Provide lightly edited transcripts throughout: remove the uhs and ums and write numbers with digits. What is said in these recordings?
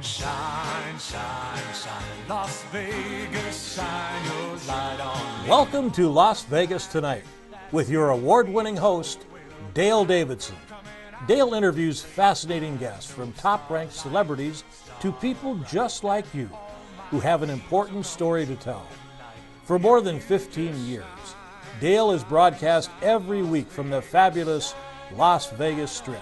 shine, shine, shine. Las Vegas, shine your light on me. Welcome to Las Vegas Tonight with your award-winning host, Dale Davidson. Dale interviews fascinating guests from top-ranked celebrities to people just like you who have an important story to tell. For more than 15 years, Dale is broadcast every week from the fabulous Las Vegas Strip.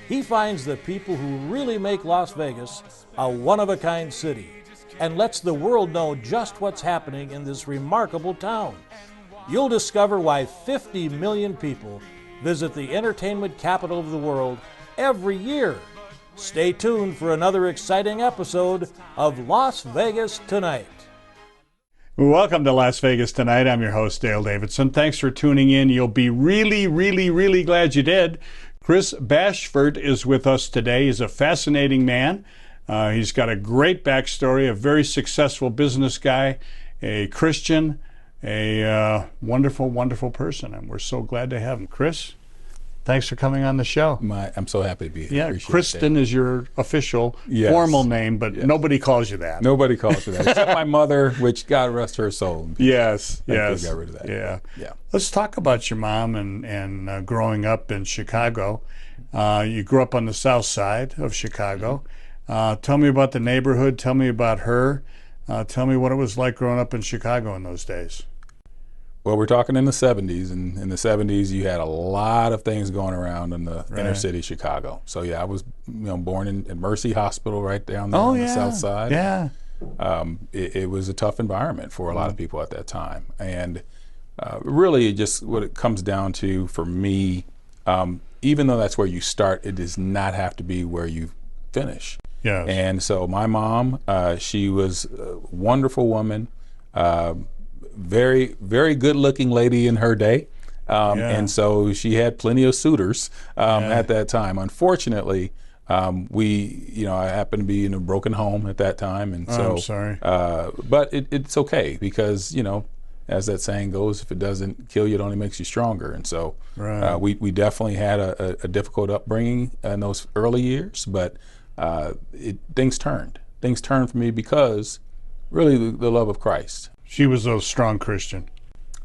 He finds the people who really make Las Vegas a one-of-a-kind city and lets the world know just what's happening in this remarkable town. You'll discover why 50 million people visit the entertainment capital of the world every year. Stay tuned for another exciting episode of Las Vegas Tonight. Welcome to Las Vegas Tonight. I'm your host, Dale Davidson. Thanks for tuning in. You'll be really glad you did. Kris Bashford is with us today. He's a fascinating man. He's got a great backstory, a very successful business guy, a Christian, a wonderful person, and we're so glad to have him. Kris, thanks for coming on the show. I'm so happy to be here. Yeah, Appreciate Kristen it. is your official Yes. formal name, but Yes. nobody calls you that. Nobody calls her that, except my mother, which God rest her soul. Yes. Thankfully got rid of that. Yeah. Let's talk about your mom and growing up in Chicago. You grew up on the south side of Chicago. Tell me about the neighborhood. Tell me about her. Tell me what it was like growing up in Chicago in those days. Well, we're talking in the 70s, and in the 70s you had a lot of things going around in the inner city Chicago. So yeah, I was born in Mercy Hospital right down there on the south side. Yeah. It was a tough environment for a lot of people at that time, and really just what it comes down to for me, even though that's where you start, it does not have to be where you finish. Yes. And so my mom, she was a wonderful woman, very good looking lady in her day. And so she had plenty of suitors at that time. Unfortunately, I happened to be in a broken home at that time. And so, I'm sorry. But it's okay because, as that saying goes, if it doesn't kill you, it only makes you stronger. And so we definitely had a difficult upbringing in those early years, but things turned. Things turned for me because really the love of Christ. She was a strong Christian.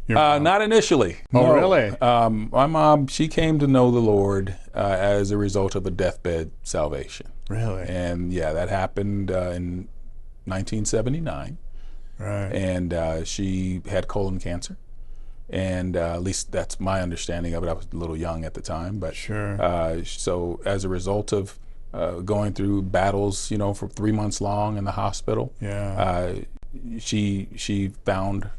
Not initially. Oh, no. really? My mom, she came to know the Lord as a result of a deathbed salvation. Really? And yeah, that happened in 1979. Right. And she had colon cancer. And at least that's my understanding of it. I was a little young at the time. But sure. So as a result of going through battles, for 3 months long in the hospital, she found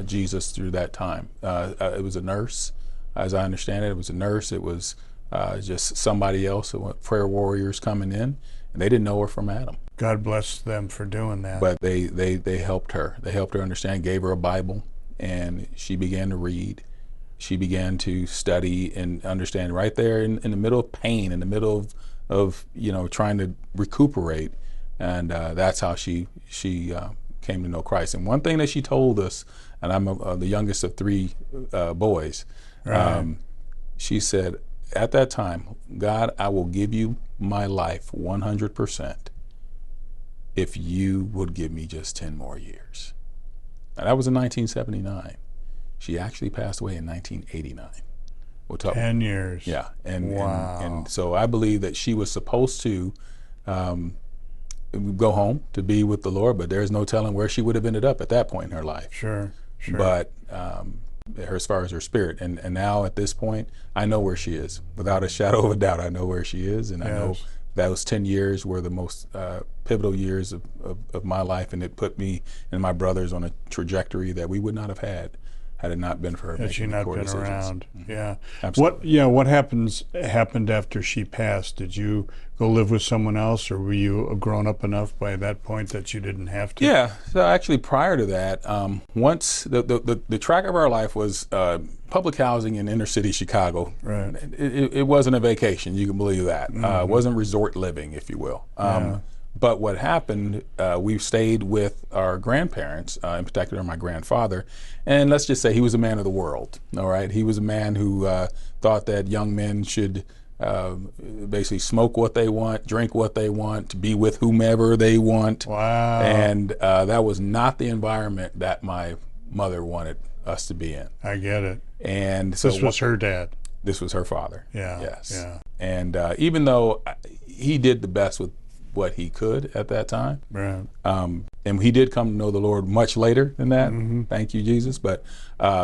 Jesus through that time. It was a nurse, as I understand it. It was a nurse. It was just somebody else, prayer warriors coming in, and they didn't know her from Adam. God bless them for doing that. But they helped her. They helped her understand, gave her a Bible, and she began to read. She began to study and understand right there in the middle of pain, in the middle of trying to recuperate, and that's how she came to know Christ. And one thing that she told us, and I'm the youngest of three boys, she said, at that time, God, I will give you my life 100% if you would give me just 10 more years. Now, that was in 1979. She actually passed away in 1989. 10 years. Yeah. Wow. And so I believe that she was supposed to go home to be with the Lord, but there's no telling where she would have ended up at that point in her life. Sure. But as far as her spirit, and now at this point, I know where she is. Without a shadow of a doubt, I know where she is, and I know those 10 years were the most pivotal years of my life, and it put me and my brothers on a trajectory that we would not have had it not been for her. Had she not been decisions. around. Mm-hmm. Yeah. Absolutely. What happened after she passed? Did you go live with someone else, or were you grown up enough by that point that you didn't have to? Yeah. So actually, prior to that, once the track of our life was public housing in inner city Chicago. Right. It wasn't a vacation. You can believe that. It wasn't resort living, if you will. But what happened, we stayed with our grandparents, in particular my grandfather, and let's just say he was a man of the world, all right? He was a man who thought that young men should basically smoke what they want, drink what they want, to be with whomever they want. Wow. And that was not the environment that my mother wanted us to be in. I get it. And so This was her dad. This was her father. Yeah. Yes. Yeah. And even though he did the best with what he could at that time, Right. and he did come to know the Lord much later than that. Thank you, Jesus. But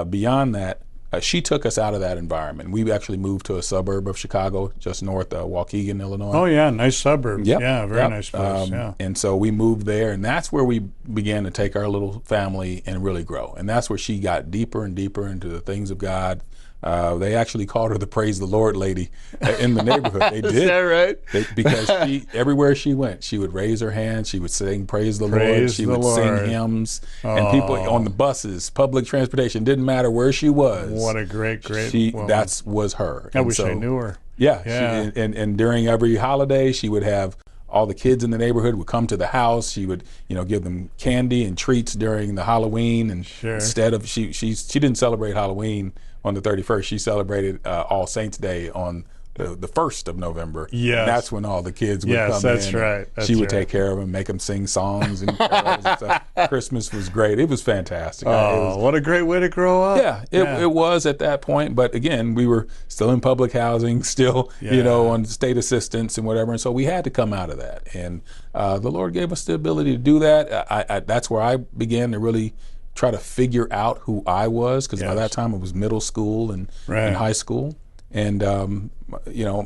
beyond that, she took us out of that environment. We actually moved to a suburb of Chicago, just north of Waukegan, Illinois. Oh yeah, nice suburb. Yep. Yeah, very Yep. nice place. Yeah. And so we moved there, and that's where we began to take our little family and really grow. And that's where she got deeper and deeper into the things of God. They actually called her the Praise the Lord lady in the neighborhood. They did. Is that right? Because everywhere she went, she would raise her hand. She would sing Praise the Lord. Praise She the would Lord. sing hymns. And people on the buses, public transportation, didn't matter where she was. What a great woman. That was her. I And wish I knew her. Yeah. Yeah. And during every holiday, she would have all the kids in the neighborhood would come to the house. She would, give them candy and treats during the Halloween. And instead of she didn't celebrate Halloween on the 31st. She celebrated All Saints Day on the 1st of November. Yes. That's when all the kids would come in. That's right. She would take care of them, make them sing songs and carols and stuff. Christmas was great. It was fantastic. Oh, what a great way to grow up. Yeah, it was at that point. But again, we were still in public housing, still, on state assistance and whatever. And so we had to come out of that. And the Lord gave us the ability to do that. That's where I began to really try to figure out who I was, because by that time it was middle school and high school. And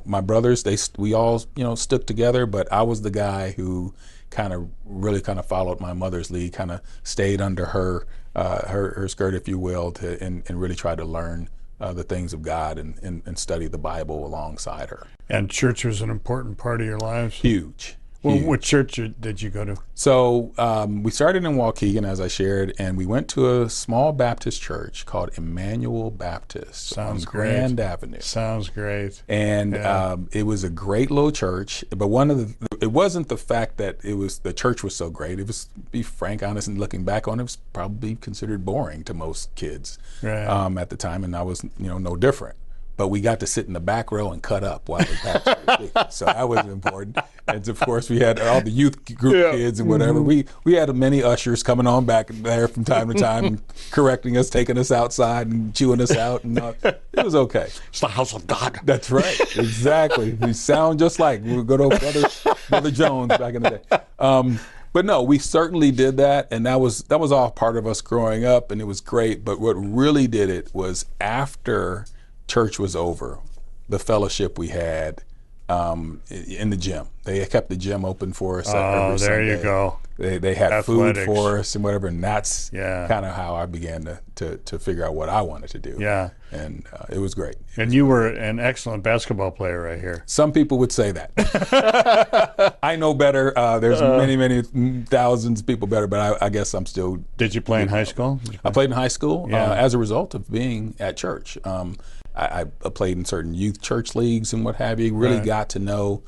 my brothers, we all stuck together, but I was the guy who kind of followed my mother's lead, kind of stayed under her skirt, if you will, and really tried to learn the things of God and study the Bible alongside her. And church was an important part of your lives? Huge. Well, what church did you go to? So we started in Waukegan, as I shared, and we went to a small Baptist church called Emmanuel Baptist on Grand Avenue. Sounds great. And it was a great little church, but it wasn't the fact that the church was so great. It was, to be frank, honest, and looking back on it, was probably considered boring to most kids at the time, and I was no different. But we got to sit in the back row and cut up while the pastor was speaking. So that was important. And of course, we had all the youth group kids and whatever. We had many ushers coming on back there from time to time and correcting us, taking us outside and chewing us out. And it was okay. It's the house of God. That's right. Exactly. We sound just like we were good old Brother Jones back in the day. But no, we certainly did that, and that was all part of us growing up, and it was great. But what really did it was after church was over, the fellowship we had in the gym. They kept the gym open for us every Sunday. There you go. They had Athletics. food for us and whatever, and that's kind of how I began to figure out what I wanted to do. Yeah. And it was great. And you were an excellent basketball player, right here. Some people would say that. I know better. There's many thousands of people better, but I guess I'm still. Did you play in high school? I played in high school as a result of being at church. I played in certain youth church leagues and what have you. Really got to know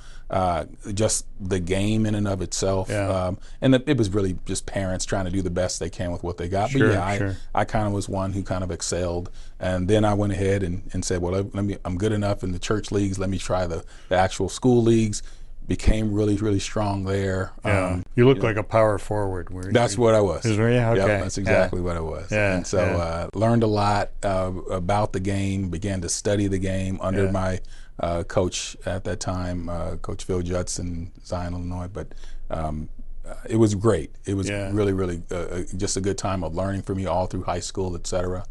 just the game in and of itself. And it was really just parents trying to do the best they can with what they got. But I kind of was one who kind of excelled. And then I went ahead and said, well, I'm good enough in the church leagues. Let me try the actual school leagues. Became really, really strong there. You look like a power forward. That's what I was. Okay. Yep, that's exactly what I was. And so learned a lot about the game, began to study the game under my coach at that time, Coach Phil Judson, Zion, Illinois. But it was great. It was really, really just a good time of learning for me all through high school, et cetera.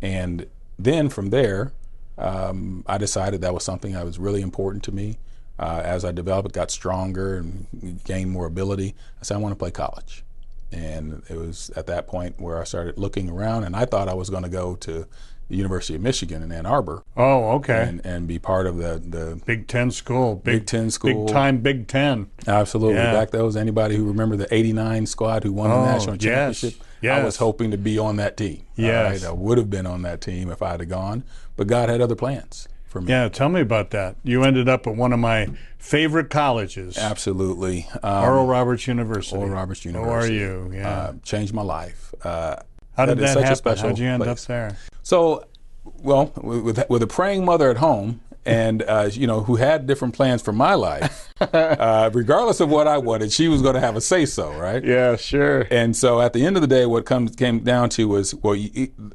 And then from there, I decided that was something that was really important to me. As I developed, got stronger and gained more ability, I said, I want to play college. And it was at that point where I started looking around, and I thought I was going to go to the University of Michigan in Ann Arbor. Oh, okay. And be part of the Big Ten school. Big Ten school. Big time Big Ten. Absolutely. Yeah. Back there was anybody who remember the '89 squad who won the national championship. Yes. I was hoping to be on that team. Yes. I would have been on that team if I had gone, but God had other plans for me. Yeah, tell me about that. You ended up at one of my favorite colleges. Absolutely. Oral Roberts University. Oral Roberts University. How are you? Yeah. Changed my life. How did that happen? How'd you end up there? So, well, with a praying mother at home and who had different plans for my life, regardless of what I wanted, she was going to have a say-so, right? Yeah, sure. And so at the end of the day, what came down to was, well,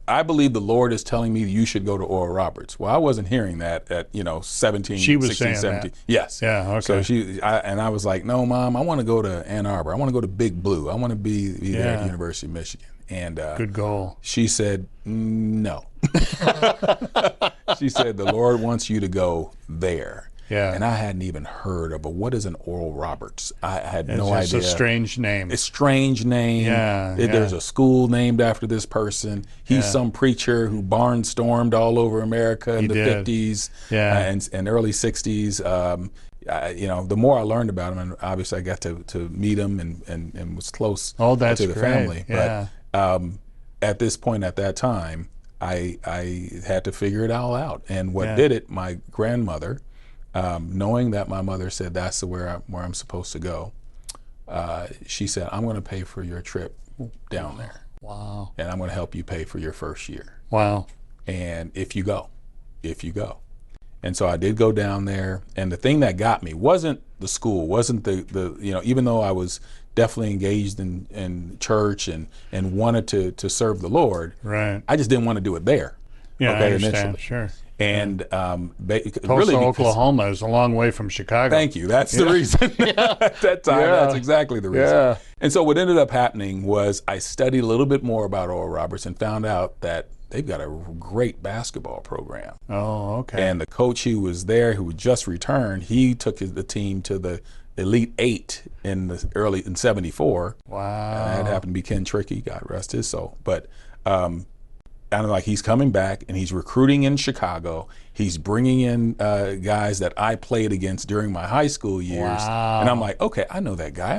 I believe the Lord is telling me you should go to Oral Roberts. Well, I wasn't hearing that at 17, she was 16, saying 17. That. Yes. Yeah. Okay. So I was like, no, Mom, I want to go to Ann Arbor. I want to go to Big Blue. I want to be there at the University of Michigan. And good goal. She said, no. She said, the Lord wants you to go there. Yeah. And I hadn't even heard of what is an Oral Roberts. I had no idea. It's a strange name. It's a strange name. Yeah. There's a school named after this person. He's some preacher who barnstormed all over America in the 50s and early 60s. The more I learned about him, and obviously I got to meet him and was close to the family. Yeah. But at this point, at that time, I had to figure it all out. And what did it, my grandmother, knowing that my mother said that's where I'm supposed to go, she said, I'm going to pay for your trip down there. Wow. And I'm going to help you pay for your first year. Wow. And if you go. And so I did go down there, and the thing that got me wasn't the school, wasn't the even though I was definitely engaged in church and wanted to serve the Lord, right? I just didn't want to do it there. Yeah, okay, I understand. Initially. Sure. And Tulsa, Oklahoma is a long way from Chicago. Thank you. That's the reason. At that time, that's exactly the reason. Yeah. And so what ended up happening was I studied a little bit more about Oral Roberts and found out that they've got a great basketball program. Oh, okay. And the coach who was there, who had just returned, he took the team to the Elite Eight in 74. Wow. And that happened to be Ken Trickey, God rest his soul. But kind of like he's coming back and he's recruiting in Chicago. He's bringing in guys that I played against during my high school years. Wow. And I'm like, okay, I know that guy.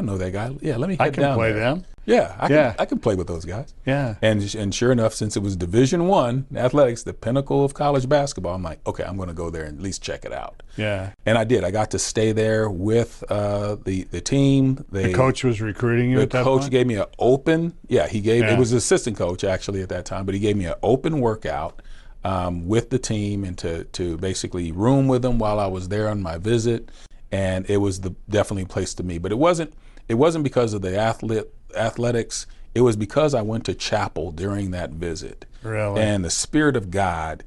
Yeah, let me head down there. I can play them. Yeah, I can play with those guys. Yeah. And sure enough, since it was Division I athletics, the pinnacle of college basketball, I'm like, okay, I'm going to go there and at least check it out. Yeah. And I did. I got to stay there with the team. The coach was recruiting you at that point? The coach gave me an open, it was assistant coach actually at that time, but he gave me an open workout with the team and to basically room with them while I was there on my visit. And it was definitely a place to me. But it wasn't because of the athletics. It was because I went to chapel during that visit. Really? And the Spirit of God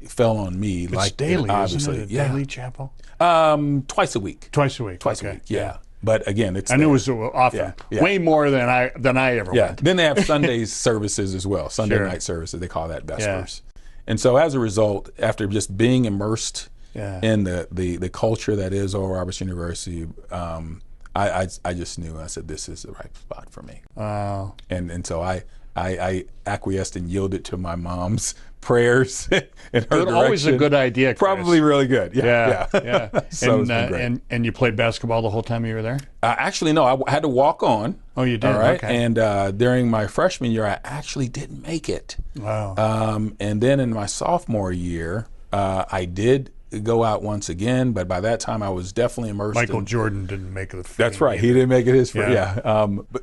fell on me. It's like daily, obviously. Isn't it? Daily chapel? Twice a week. Twice a week. Twice a week. Yeah. But again, it's I knew it was often. Way more than I ever went. Then they have Sundays services as well. Sunday night services. They call that Vespers. Yeah. And so as a result, after just being immersed in the culture that is Oral Roberts University, I just knew. I said, this is the right spot for me. Wow. And so I acquiesced and yielded to my mom's prayers and her direction. Always a good idea, Kris. Probably really good. Yeah. So it's been great. And you played basketball the whole time you were there? Actually, no. I had to walk on. Oh, you did? All right. Okay. And during my freshman year, I actually didn't make it. Wow. And then in my sophomore year, I did go out once again, but by that time I was definitely immersed. Michael Jordan didn't make it. That's right. Either. He didn't make it his first.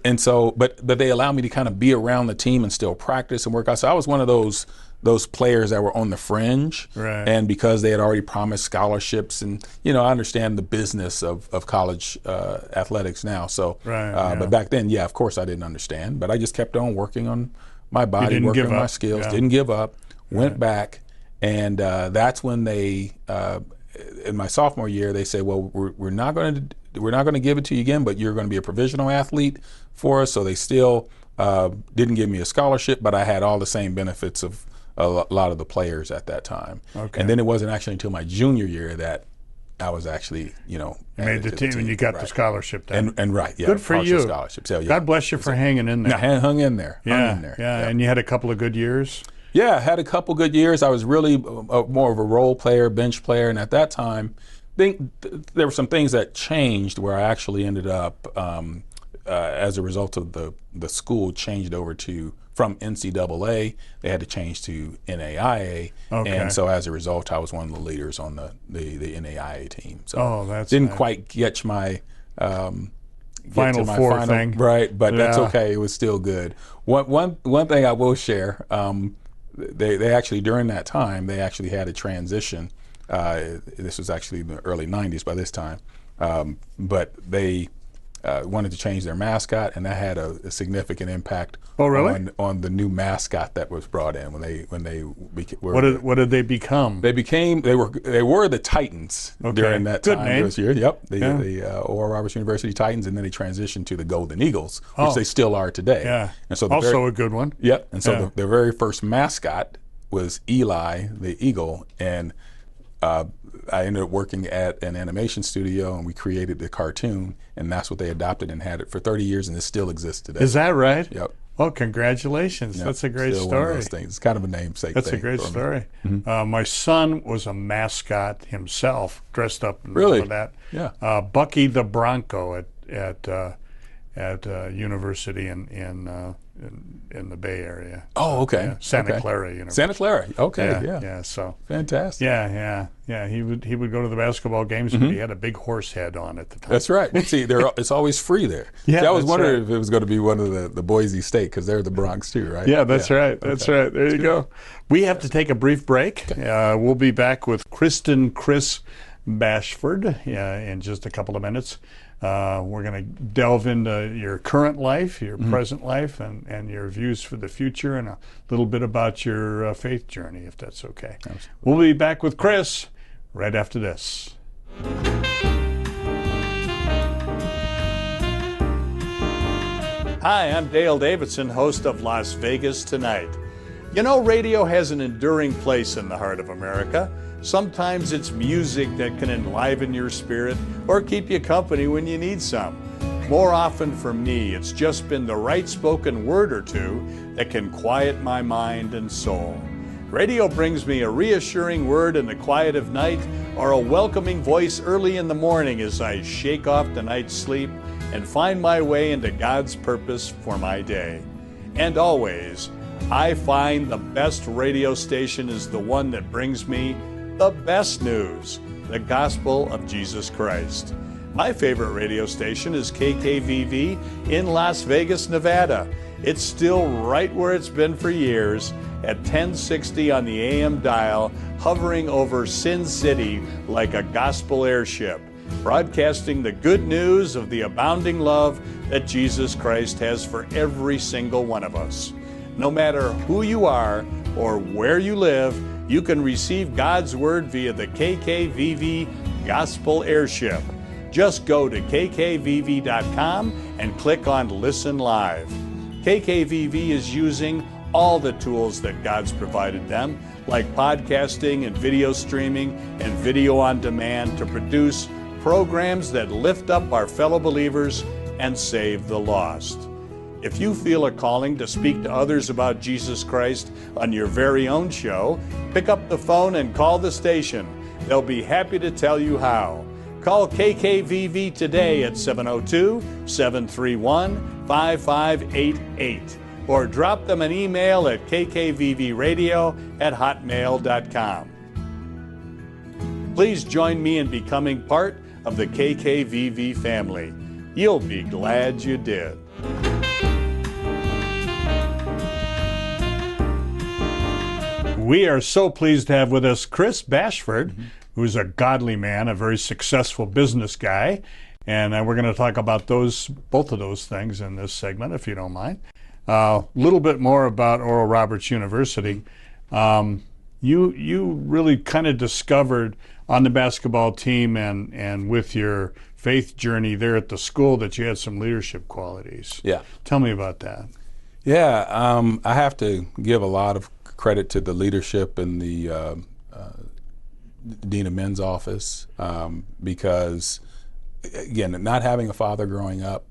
And so, but they allowed me to kind of be around the team and still practice and work out. So I was one of those players that were on the fringe. Right. And because they had already promised scholarships, and I understand the business of college athletics now. So, but back then, of course I didn't understand, but I just kept on working on my body, working on my skills. Yeah. Didn't give up. Went back. And that's when they, in my sophomore year, they say, well, we're not going to give it to you again, but you're going to be a provisional athlete for us. So they still didn't give me a scholarship, but I had all the same benefits of a lot of the players at that time. Okay. And then it wasn't actually until my junior year that I was actually, made the team and you got the scholarship then. And good for you. Scholarship. So, God bless you for hanging in there. I hung in there. Yeah. And you had a couple of good years. Yeah, had a couple good years. I was really more of a role player, bench player, and at that time, there were some things that changed where I actually ended up, as a result of the school changed over from NCAA, they had to change to NAIA, and so as a result, I was one of the leaders on the NAIA team. So that's didn't nice. Quite catch my Final Four thing, right? But that's okay. It was still good. One thing I will share. They actually, during that time, they actually had a transition This was actually in the early 90s by this time. But they wanted to change their mascot, and that had a significant impact on the new mascot that was brought in when they were. What did they become? They were the Titans during that Good time. name. This year. Yep, the Oral Roberts University Titans, and then they transitioned to the Golden Eagles, which they still are today. Yeah, and so a good one. Yep, and so the very first mascot was Eli the Eagle, and I ended up working at an animation studio, and we created the cartoon, and that's what they adopted and had it for 30 years, and it still exists today. Is that right? Yep. Oh, congratulations. Yep. That's a great Still story. One of those things. It's kind of a namesake That's thing a great for me. story. My son was a mascot himself, dressed up in Really? all of that. Yeah. Bucky the Bronco at university in the Bay Area. Oh, okay. Yeah, Santa Okay. Clara University. Santa Clara. Okay. Yeah. So. Fantastic. Yeah. He would go to the basketball games, but he had a big horse head on at the time. That's right. See, it's always free there. Yeah, See, I was that's wondering right. if it was going to be one of the Boise State, because they're the Bronx too, right? Yeah, that's right. That's right. There you go. We have to take a brief break. We'll be back with Kris Bashford in just a couple of minutes. We're going to delve into your current life, your present life, and your views for the future, and a little bit about your faith journey, if that's okay. Absolutely. We'll be back with Kris right after this. Hi, I'm Dale Davidson, host of Las Vegas Tonight. You know, radio has an enduring place in the heart of America. Sometimes it's music that can enliven your spirit or keep you company when you need some. More often for me, it's just been the right spoken word or two that can quiet my mind and soul. Radio brings me a reassuring word in the quiet of night or a welcoming voice early in the morning as I shake off the night's sleep and find my way into God's purpose for my day. And always, I find the best radio station is the one that brings me the best news, the gospel of Jesus Christ. My favorite radio station is KKVV in Las Vegas, Nevada. It's still right where it's been for years, at 1060 on the AM dial, hovering over Sin City like a gospel airship, broadcasting the good news of the abounding love that Jesus Christ has for every single one of us. No matter who you are or where you live, you can receive God's Word via the KKVV Gospel Airship. Just go to kkvv.com and click on Listen Live. KKVV is using all the tools that God's provided them, like podcasting and video streaming and video on demand, to produce programs that lift up our fellow believers and save the lost. If you feel a calling to speak to others about Jesus Christ on your very own show, pick up the phone and call the station. They'll be happy to tell you how. Call KKVV today at 702-731-5588 or drop them an email at kkvvradio@hotmail.com. Please join me in becoming part of the KKVV family. You'll be glad you did. We are so pleased to have with us Kris Bashford, who's a godly man, a very successful business guy, and we're going to talk about both of those things in this segment, if you don't mind. A little bit more about Oral Roberts University. You really kind of discovered on the basketball team and with your faith journey there at the school that you had some leadership qualities. Yeah. Tell me about that. Yeah, I have to give a lot of credit to the leadership in the Dean of Men's office, because, again, not having a father growing up,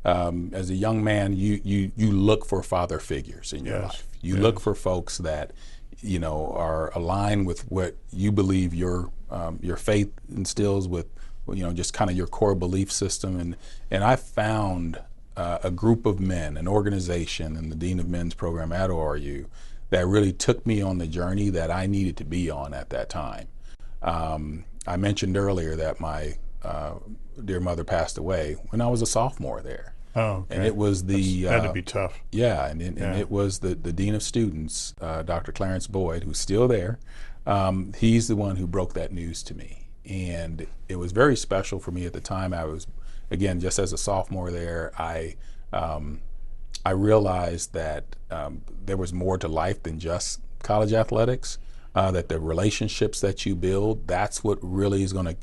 as a young man, you look for father figures in your life. You look for folks that, are aligned with what you believe your faith instills with, just kind of your core belief system. And I found a group of men, an organization in the Dean of Men's program at ORU that really took me on the journey that I needed to be on at that time. I mentioned earlier that my dear mother passed away when I was a sophomore there. Oh, okay. And it was that'd be tough. Yeah, and it was the dean of students, Dr. Clarence Boyd, who's still there, He's the one who broke that news to me. And it was very special for me at the time. I was, again, just as a sophomore there, I realized that there was more to life than just college athletics, that the relationships that you build, that's what really is going to,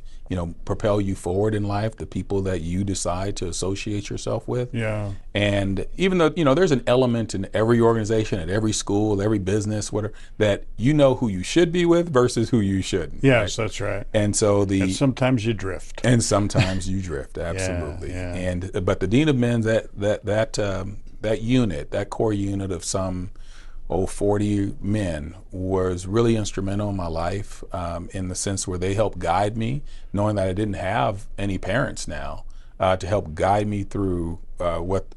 propel you forward in life, the people that you decide to associate yourself with. Yeah. And even though, there's an element in every organization, at every school, every business, whatever, that who you should be with versus who you shouldn't. Yes, right? that's right. And so and sometimes you drift. And sometimes you drift, absolutely. Yeah. But the Dean of Men's, that unit, that core unit of some 40 men, was really instrumental in my life, in the sense where they helped guide me, knowing that I didn't have any parents now, to help guide me through what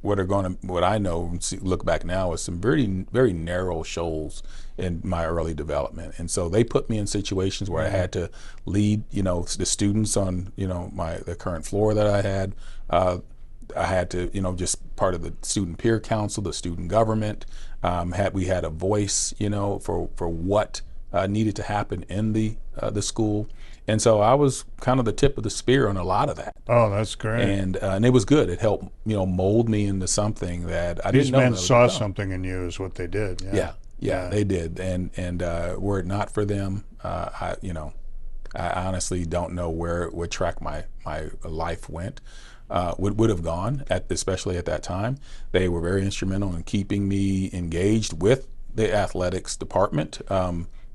I know, look back now, is some very, very narrow shoals in my early development. And so they put me in situations where I had to lead, the students on, the current floor that I had. I had to, just part of the student peer council, the student government. We had a voice, for what needed to happen in the school, and so I was kind of the tip of the spear on a lot of that. Oh, that's great. And it was good. It helped, mold me into something that I didn't know. These men saw something in you, is what they did. Yeah, they did. And were it not for them, I honestly don't know what track my life went. Would have gone, especially at that time. They were very instrumental in keeping me engaged with the athletics department,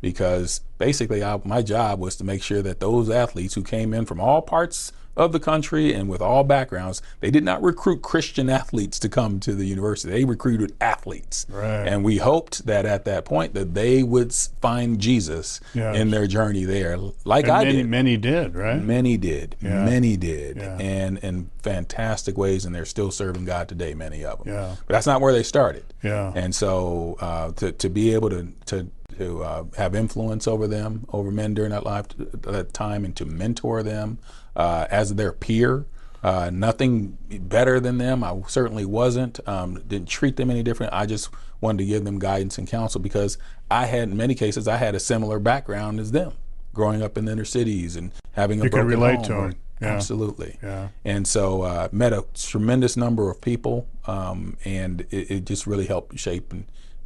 because basically my job was to make sure that those athletes who came in from all parts of the country and with all backgrounds, they did not recruit Christian athletes to come to the university. They recruited athletes. Right. And we hoped that at that point that they would find Jesus in their journey there, like I did. Many did, right? Many did. Yeah. Many did. Yeah. And in fantastic ways, and they're still serving God today, many of them. Yeah. But that's not where they started. Yeah. And so to be able to have influence over them, over men during that time, and to mentor them as their peer, nothing better than them. I certainly wasn't. Didn't treat them any different. I just wanted to give them guidance and counsel, because in many cases, I had a similar background as them, growing up in the inner cities and having a broken home. You could relate to them. Yeah. Absolutely. Yeah. And so met a tremendous number of people, and it just really helped shape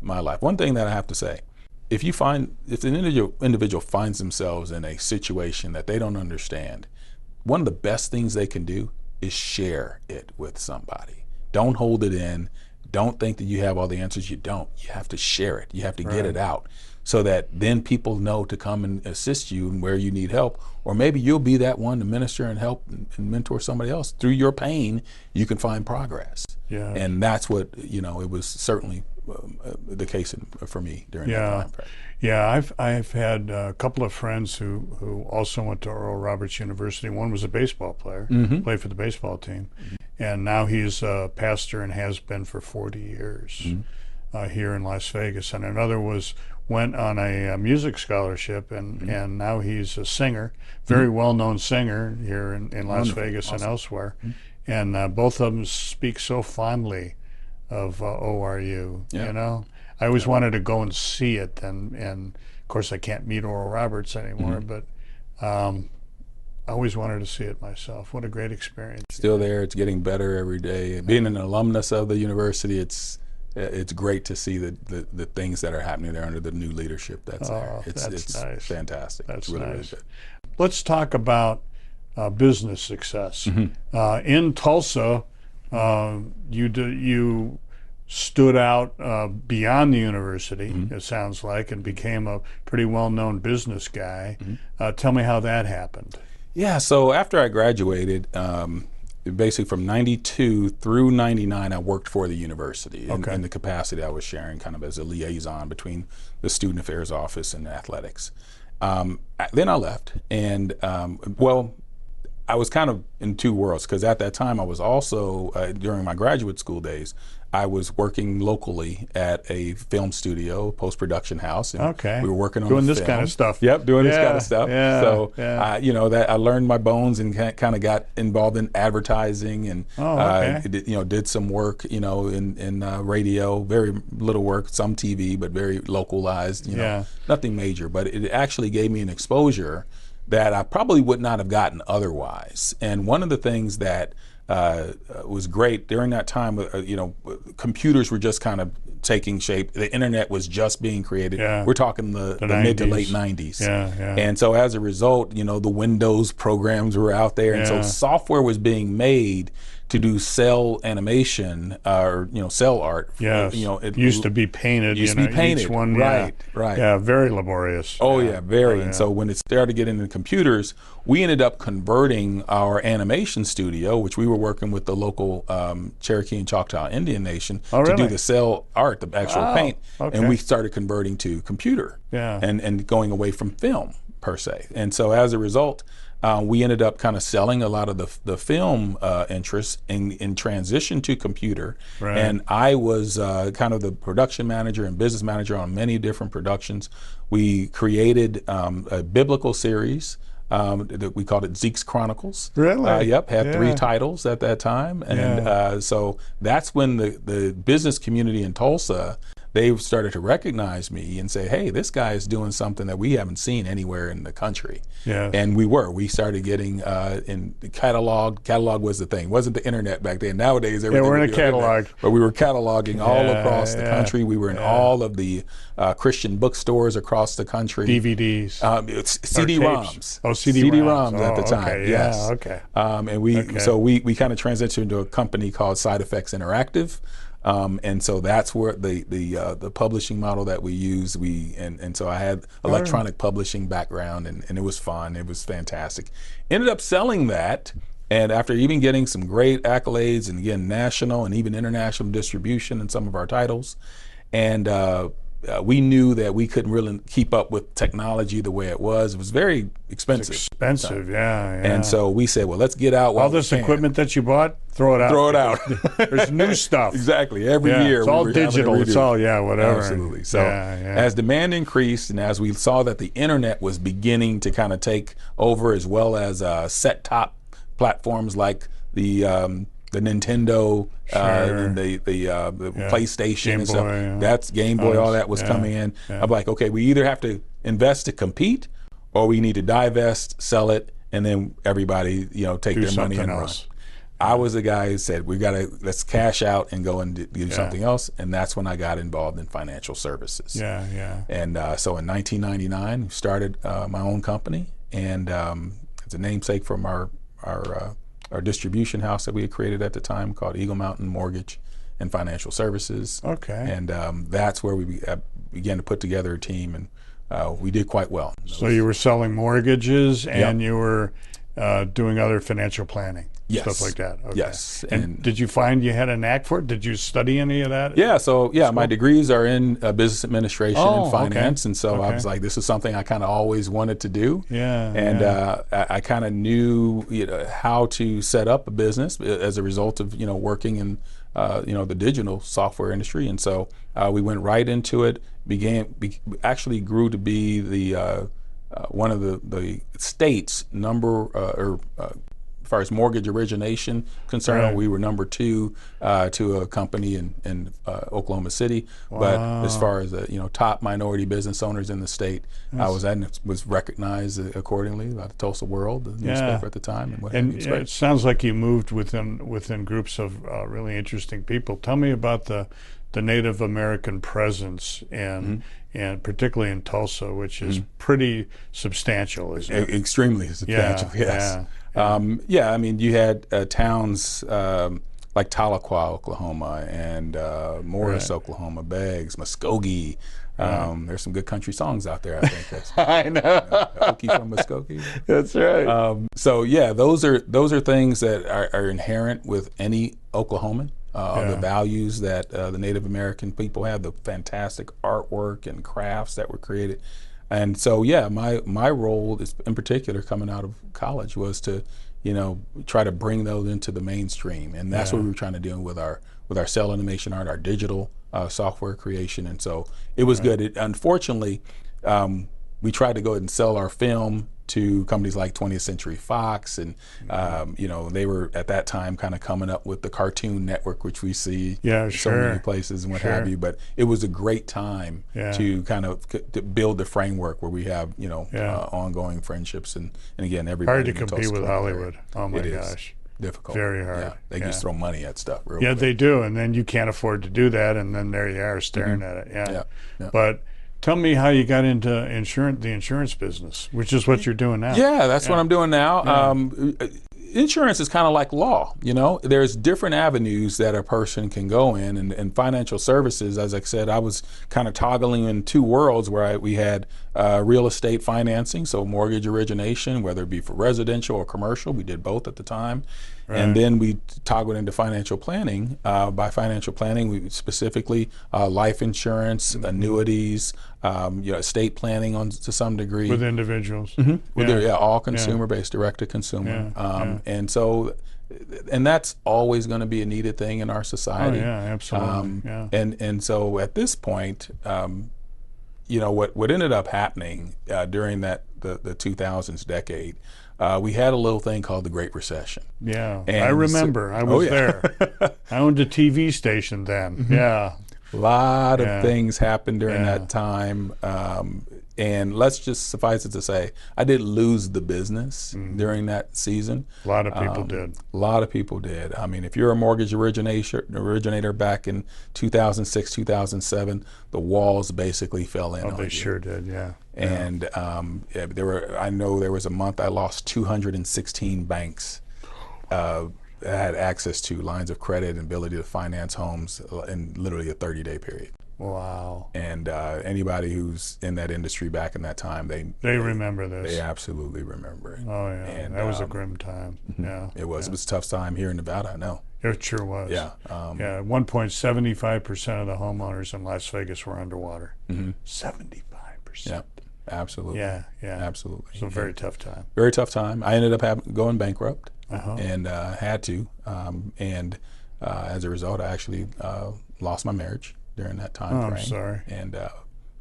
my life. One thing that I have to say, if an individual finds themselves in a situation that they don't understand, one of the best things they can do is share it with somebody. Don't hold it in. Don't think that you have all the answers. You don't. You have to share it. You have to get it out, so that then people know to come and assist you where you need help. Or maybe you'll be that one to minister and help and mentor somebody else. Through your pain, you can find progress. Yeah. And that's what, it was certainly the case for me during that time. Yeah, I've had a couple of friends who also went to Oral Roberts University. One was a baseball player, played for the baseball team, and now he's a pastor and has been for 40 years here in Las Vegas. And another went on a music scholarship, and now he's a singer, very well-known singer here in Las Vegas and elsewhere. And both of them speak so fondly of ORU, I always wanted to go and see it, and of course I can't meet Oral Roberts anymore, but I always wanted to see it myself. What a great experience. Still there. It's getting better every day. Being an alumnus of the university, it's great to see the things that are happening there under the new leadership that's there. It's nice. Fantastic. That's really, nice. really good. Let's talk about business success. In Tulsa, you stood out beyond the university, it sounds like, and became a pretty well-known business guy. Tell me how that happened. Yeah, so after I graduated, basically from 92 through 99, I worked for the university in the capacity I was sharing, kind of as a liaison between the student affairs office and athletics. Then I left, and I was kind of in two worlds, because at that time I was also, during my graduate school days, I was working locally at a film studio, post-production house. And we were working on doing the this film. kind of stuff. Yep, doing this kind of stuff. Yeah, so, yeah. you know, that I learned my bones and kind of got involved in advertising and, you know, did some work, you know, in radio, very little work, some TV, but very localized, you know, nothing major. But it actually gave me an exposure that I probably would not have gotten otherwise. And one of the things that was great during that time, you know, computers were just kind of taking shape. The internet was just being created. We're talking the mid to late 90s. And so as a result, you know, the Windows programs were out there. And so software was being made to do cell animation or, you know, cell art. Yes. You know, it used to be painted. Used to be painted. Each one, right. Yeah, very laborious. Oh, yeah, very. And so when it started getting into computers, we ended up converting our animation studio, which we were working with the local Cherokee and Choctaw Indian Nation to do the cell art, the actual paint. And we started converting to computer and going away from film, per se. And so as a result, we ended up kind of selling a lot of the film interests in transition to computer. And I was kind of the production manager and business manager on many different productions. We created a biblical series that we called it Zeke's Chronicles. Really? Yep, had 3 titles at that time. And so that's when the business community in Tulsa, they started to recognize me and say, hey, this guy is doing something that we haven't seen anywhere in the country. And we started getting in the catalog. Catalog was the thing. It wasn't the internet back then. Nowadays, everything we're in a catalog. Internet, but we were cataloging all across the country. We were in all of the Christian bookstores across the country. DVDs. CD-ROMs. Oh, CD-ROMs at the time. Yes. And we kind of transitioned into a company called Side Effects Interactive. And so that's where the publishing model that we use. And so I had electronic publishing background, and it was fun. It was fantastic. Ended up selling that, and after even getting some great accolades and again national and even international distribution in some of our titles, and we knew that we couldn't really keep up with technology the way it was. It was very expensive. It's expensive, And so we said, well, let's get out while all this equipment that you bought, throw it out. Throw it out. There's new stuff. Exactly. Every year. It's all digital. It's all, whatever. Absolutely. So as demand increased and as we saw that the internet was beginning to kind of take over, as well as set-top platforms like the Nintendo, and the PlayStation Game and stuff. Boy, That's Game Boy, all that was coming in. I'm like, okay, we either have to invest to compete, or we need to divest, sell it, and then everybody, take their money and run. I was the guy who said, let's cash out and go and do something else. And that's when I got involved in financial services. And so in 1999, we started my own company, and it's a namesake from our distribution house that we had created at the time called Eagle Mountain Mortgage and Financial Services. And that's where we began to put together a team, and we did quite well. So you were selling mortgages, and you were doing other financial planning, stuff like that. Yes. And did you find you had a knack for it? Did you study any of that? My degrees are in business administration and finance, and so I was like, this is something I kind of always wanted to do. I kind of knew how to set up a business as a result of working in the digital software industry, and so we went right into it. Actually grew to be the one of the state's as far as mortgage origination concerned, we were number 2 to a company in Oklahoma City. But as far as top minority business owners in the state, I was recognized accordingly by the Tulsa World, the newspaper at the time. And it sounds like you moved within groups of really interesting people. Tell me about the Native American presence and particularly in Tulsa, which is pretty substantial, isn't it? Extremely substantial, yes. I mean, you had towns like Tahlequah, Oklahoma, and Morris, Oklahoma, Beggs, Muskogee. There's some good country songs out there, I think. I know. Okie from Muskogee. That's right. Those are things that are inherent with any Oklahoman. The values that the Native American people have, the fantastic artwork and crafts that were created. And so, my role is, in particular, coming out of college, was to try to bring those into the mainstream. And that's what we were trying to do with our cell animation art, our digital software creation. And so it was good. Unfortunately, we tried to go ahead and sell our film to companies like 20th Century Fox, and they were at that time kind of coming up with the Cartoon Network, which we see so many places and what have you. But it was a great time to kind of to build the framework where we have ongoing friendships, and again, everybody hard to compete with Hollywood. Oh my gosh. Difficult. Very hard. Yeah, they just throw money at stuff. Real quick. They do, and then you can't afford to do that, and then there you are staring at it. Yeah. But tell me how you got into the insurance business, which is what you're doing now. Yeah, that's what I'm doing now. Insurance is kind of like law. There's different avenues that a person can go in, and financial services, as I said, I was kind of toggling in two worlds where we had real estate financing, so mortgage origination, whether it be for residential or commercial. We did both at the time. And then we toggled into financial planning. By financial planning, we specifically life insurance, annuities, estate planning to some degree. With individuals. All consumer-based, direct-to-consumer. And so, and that's always going to be a needed thing in our society. Oh, yeah, absolutely. And so at this point, what ended up happening during the 2000s decade, we had a little thing called the Great Recession. Yeah, and I remember. I was there. I owned a TV station then. Yeah. A lot of things happened during that time. And let's just suffice it to say, I did lose the business during that season. A lot of people did. A lot of people did. I mean, if you're a mortgage originator back in 2006, 2007, the walls basically fell in on you. They sure did, yeah. And I know there was a month I lost 216 banks had access to lines of credit and ability to finance homes in literally a 30-day period. Wow. And anybody who's in that industry back in that time, they remember this. They absolutely remember it. Oh, yeah. And that was a grim time. Yeah. It was. It was a tough time here in Nevada, I know. It sure was. Yeah. At one point, 75% of the homeowners in Las Vegas were underwater. 75%. Yeah. Absolutely. Yeah. Absolutely. It's a very tough time. Very tough time. I ended up going bankrupt and had to. And as a result, I actually lost my marriage during that time frame. I'm sorry. And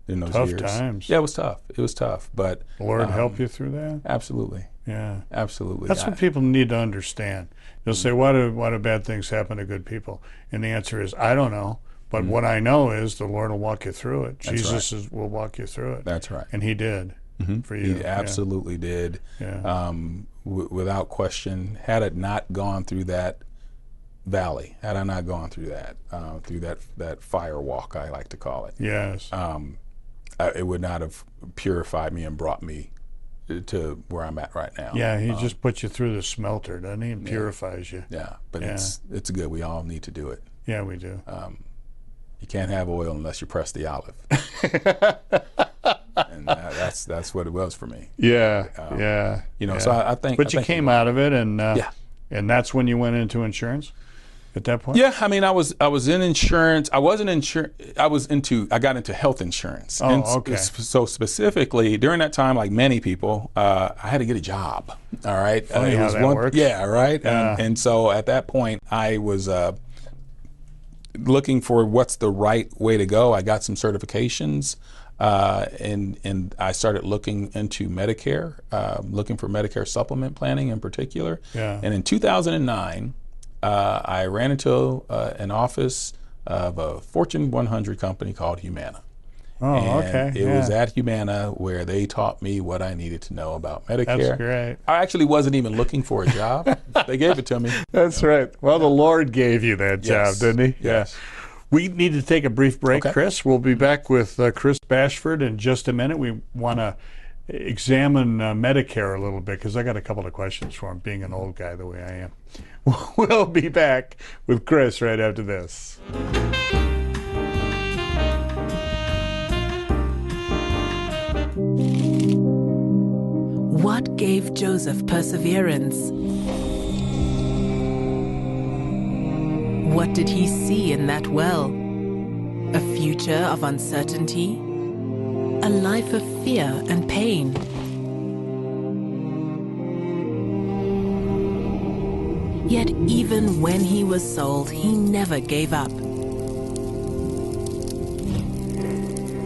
in those tough years. times. Yeah, it was tough. It was tough. But the Lord help you through that? Absolutely. Yeah. Absolutely. That's what people need to understand. They'll say, why do bad things happen to good people? And the answer is, I don't know. But what I know is the Lord will walk you through it. That's Jesus will walk you through it. That's right. And he did for you. He absolutely did. Yeah. Without question. Had it not gone through that valley, had I not gone through that fire walk, I like to call it. Yes. It would not have purified me and brought me to where I'm at right now. Yeah, he just puts you through the smelter, doesn't he? And purifies you. Yeah, but it's good. We all need to do it. Yeah, we do. You can't have oil unless you press the olive. And that's what it was for me. Yeah, So I think. But you came out of it, and and that's when you went into insurance. At that point. Yeah, I mean, I was in insurance. I got into health insurance. Okay. So specifically during that time, like many people, I had to get a job. All right. Funny how that works. Yeah. Right. Yeah. And so at that point, I was looking for what's the right way to go. I got some certifications, and I started looking into Medicare, looking for Medicare supplement planning in particular. Yeah. And in 2009, I ran into an office of a Fortune 100 company called Humana. Oh, and okay. It was at Humana where they taught me what I needed to know about Medicare. That's great. I actually wasn't even looking for a job. They gave it to me. That's right. Well, the Lord gave you that job, didn't he? Yes. Yeah. We need to take a brief break, Kris. We'll be back with Kris Bashford in just a minute. We want to examine Medicare a little bit because I got a couple of questions for him, being an old guy the way I am. We'll be back with Kris right after this. What gave Joseph perseverance? What did he see in that well? A future of uncertainty? A life of fear and pain? Yet even when he was sold, he never gave up.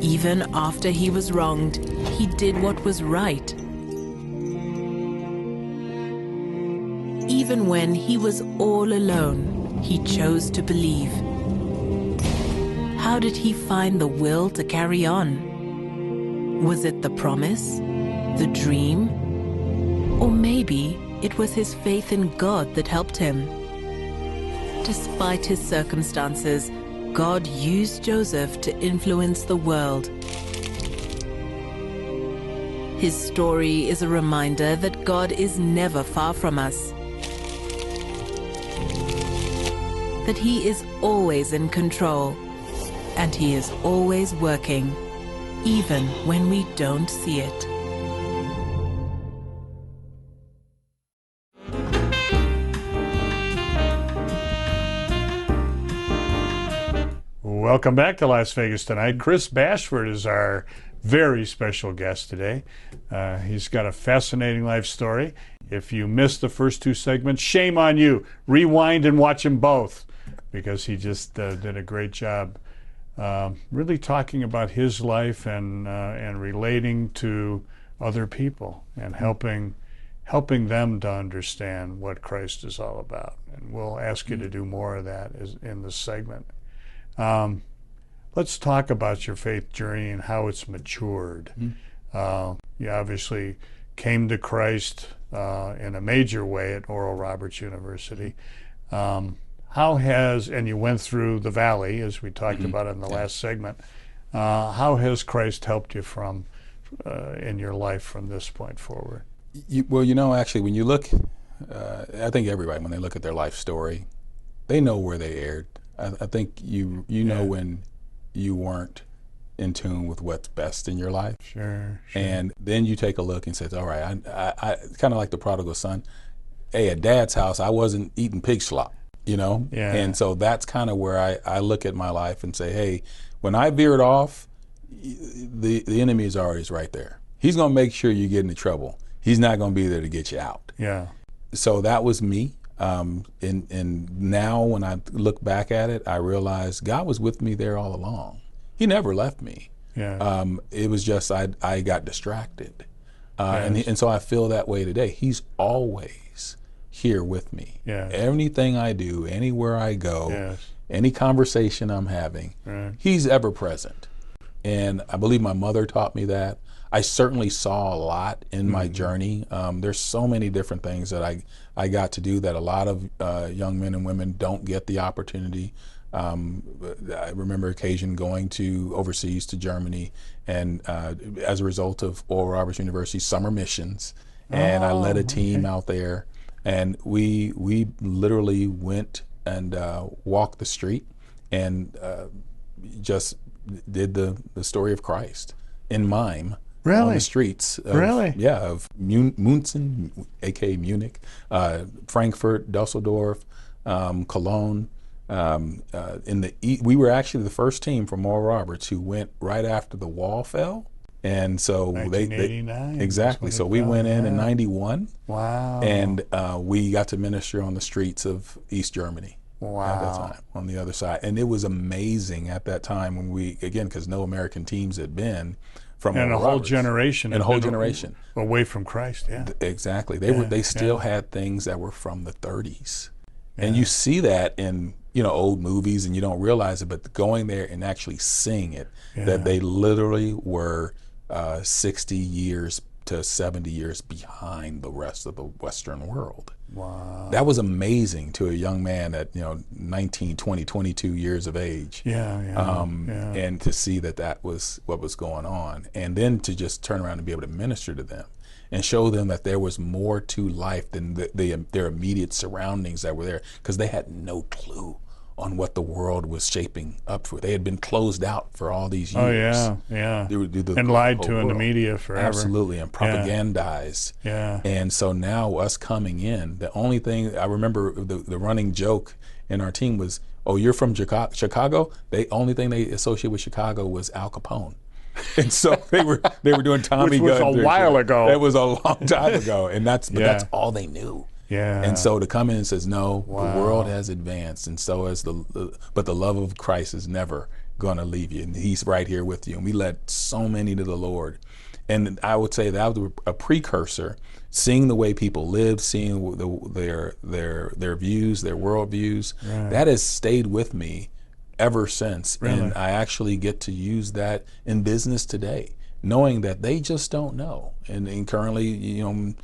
Even after he was wronged, he did what was right. Even when he was all alone, he chose to believe. How did he find the will to carry on? Was it the promise, the dream, or maybe it was his faith in God that helped him? Despite his circumstances, God used Joseph to influence the world. His story is a reminder that God is never far from us, that he is always in control, and he is always working, even when we don't see it. Welcome back to Las Vegas Tonight. Kris Bashford is our very special guest today. He's got a fascinating life story. If you missed the first two segments, shame on you. Rewind and watch them both, because he just did a great job really talking about his life and relating to other people and helping them to understand what Christ is all about. And we'll ask you to do more of that in this segment. Let's talk about your faith journey and how it's matured. You obviously came to Christ in a major way at Oral Roberts University. And you went through the valley, as we talked about in the last segment. How has Christ helped you in your life from this point forward? Well, actually, when you look, I think everybody, when they look at their life story, they know where they erred. I think you know when you weren't in tune with what's best in your life. Sure. And then you take a look and say, all right, I kind of like the prodigal son. Hey, at Dad's house, I wasn't eating pig slop, Yeah. And so that's kind of where I look at my life and say, hey, when I veered off, the enemy is always right there. He's going to make sure you get into trouble. He's not going to be there to get you out. Yeah. So that was me. And now when I look back at it, I realize God was with me there all along. He never left me. Yeah. It was just I got distracted. Yes. And so I feel that way today. He's always here with me. Yes. Anything I do, anywhere I go, Yes. any conversation I'm having, Right. he's ever present. And I believe my mother taught me that. I certainly saw a lot in my journey. There's so many different things that I got to do that a lot of young men and women don't get the opportunity. I remember occasion going overseas to Germany, and as a result of Oral Roberts University summer missions, and I led a team out there, and we literally went and walked the street and just did the story of Christ in mime. Really? On the streets. Of Munchen, aka Munich, Frankfurt, Dusseldorf, Cologne. We were actually the first team from Oral Roberts who went right after the wall fell, and so 1989. Exactly. So we went in '91. Wow. And we got to minister on the streets of East Germany. Wow. At that time, on the other side, and it was amazing at that time when because no American teams had been. And a whole generation. Away from Christ, yeah. Exactly. They still had things that were from the 30s. Yeah. And you see that in, old movies, and you don't realize it, but going there and actually seeing it, that they literally were 60 years to 70 years behind the rest of the Western world. Wow. That was amazing to a young man at 19, 20, 22 years of age. And to see that was what was going on, and then to just turn around and be able to minister to them and show them that there was more to life than their immediate surroundings that were there, because they had no clue on what the world was shaping up for. They had been closed out for all these years. Oh, yeah. And lied to in the media forever. Absolutely, and propagandized. Yeah. And so now us coming in, the only thing, I remember the running joke in our team was, oh, you're from Chicago? The only thing they associated with Chicago was Al Capone. And so they were doing Tommy Which was Gunn. a while ago. It was a long time ago. And that's all they knew. Yeah. And so to come in and says, no, the world has advanced, and so has but the love of Christ is never going to leave you, and he's right here with you. And we led so many to the Lord. And I would say that was a precursor, seeing the way people live, seeing their views, their worldviews. Right. That has stayed with me ever since. Really? And I actually get to use that in business today, knowing that they just don't know. And currently, in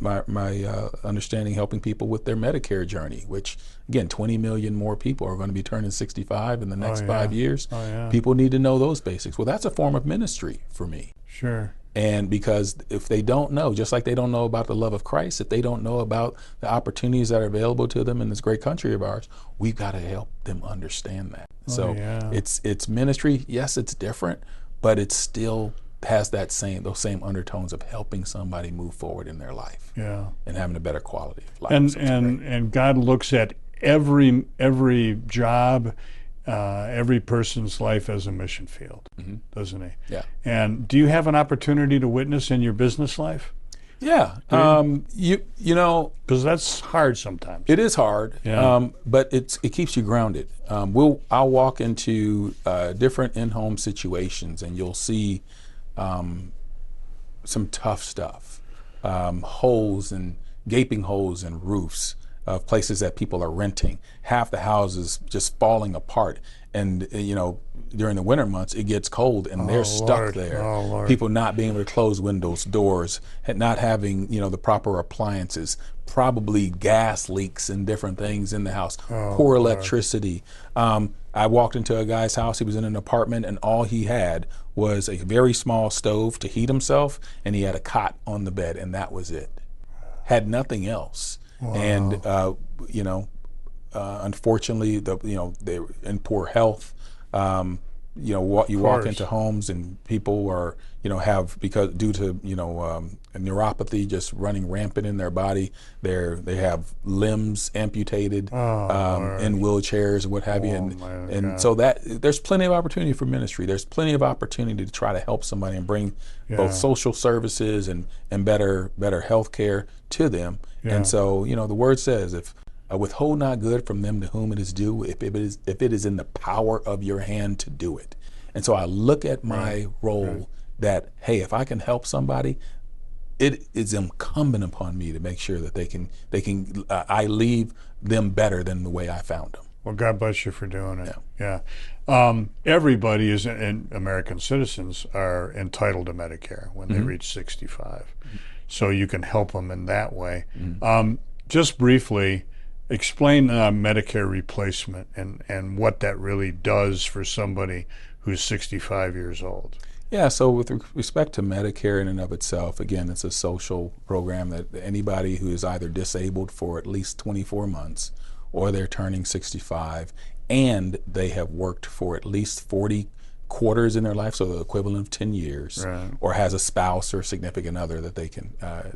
my understanding, helping people with their Medicare journey, which again, 20 million more people are going to be turning 65 in the next 5 years. People need to know those basics. Well, that's a form of ministry for me. Sure. And because if they don't know, just like they don't know about the love of Christ, if they don't know about the opportunities that are available to them in this great country of ours, we've got to help them understand that. It's ministry. Yes, it's different, but it still has those same undertones of helping somebody move forward in their life, and having a better quality of life. And God looks at every job, every person's life as a mission field, doesn't he? Yeah. And do you have an opportunity to witness in your business life? Yeah. You know, because that's hard sometimes. It is hard. Yeah. But it keeps you grounded. I'll walk into different in-home situations, and you'll see some tough stuff, gaping holes in roofs of places that people are renting, half the houses just falling apart. And during the winter months, it gets cold and they're stuck there. People not being able to close windows, doors, not having the proper appliances, probably gas leaks and different things in the house, poor electricity. I walked into a guy's house. He was in an apartment, and all he had was a very small stove to heat himself, and he had a cot on the bed, and that was it. Had nothing else. Wow. And unfortunately, they're in poor health. You walk into homes, and people are due to neuropathy just running rampant in their body. They have limbs amputated, in wheelchairs and what have you. And so that there's plenty of opportunity for ministry. There's plenty of opportunity to try to help somebody and bring both social services and better health care to them. And so the word says, if withhold not good from them to whom it is due, if it is in the power of your hand to do it. And so I look at my role that, hey, if I can help somebody, it is incumbent upon me to make sure that I leave them better than the way I found them. Well, God bless you for doing it. Yeah. Everybody and American citizens are entitled to Medicare when they reach 65. So you can help them in that way. Just briefly, explain Medicare replacement and what that really does for somebody who's 65 years old. Yeah, so with respect to Medicare in and of itself, again, it's a social program that anybody who is either disabled for at least 24 months or they're turning 65 and they have worked for at least 40 quarters in their life, so the equivalent of 10 years, or has a spouse or significant other that they can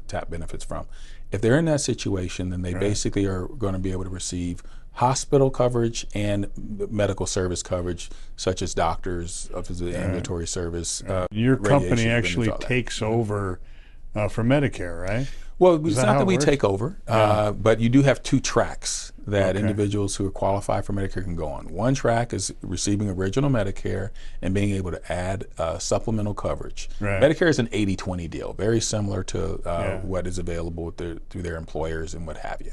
tap benefits from. If they're in that situation, then they basically are going to be able to receive hospital coverage and medical service coverage, such as doctors, ambulatory service. Your company actually takes over for Medicare, right? Well, it's not that we take over, but you do have two tracks that individuals who are qualified for Medicare can go on. One track is receiving original Medicare and being able to add supplemental coverage. Medicare is an 80-20 deal, very similar to what is available through their employers and what have you.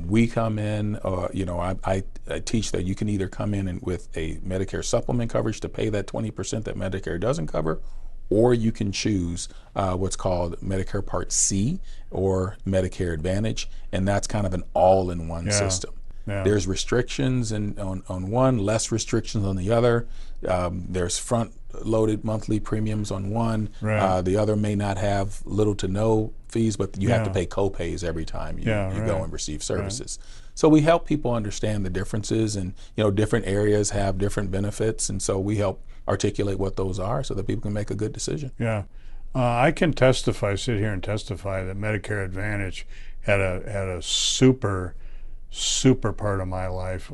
We come in, I teach that you can either come in with a Medicare supplement coverage to pay that 20% that Medicare doesn't cover, or you can choose what's called Medicare Part C or Medicare Advantage, and that's kind of an all-in-one system. There's restrictions on one, less restrictions on the other. There's front-loaded monthly premiums on one. The other may not have little to no fees, but you have to pay co-pays every time you go and receive services. So we help people understand the differences, and different areas have different benefits, and so we help articulate what those are so that people can make a good decision. I can sit here and testify that Medicare Advantage had a super part of my life.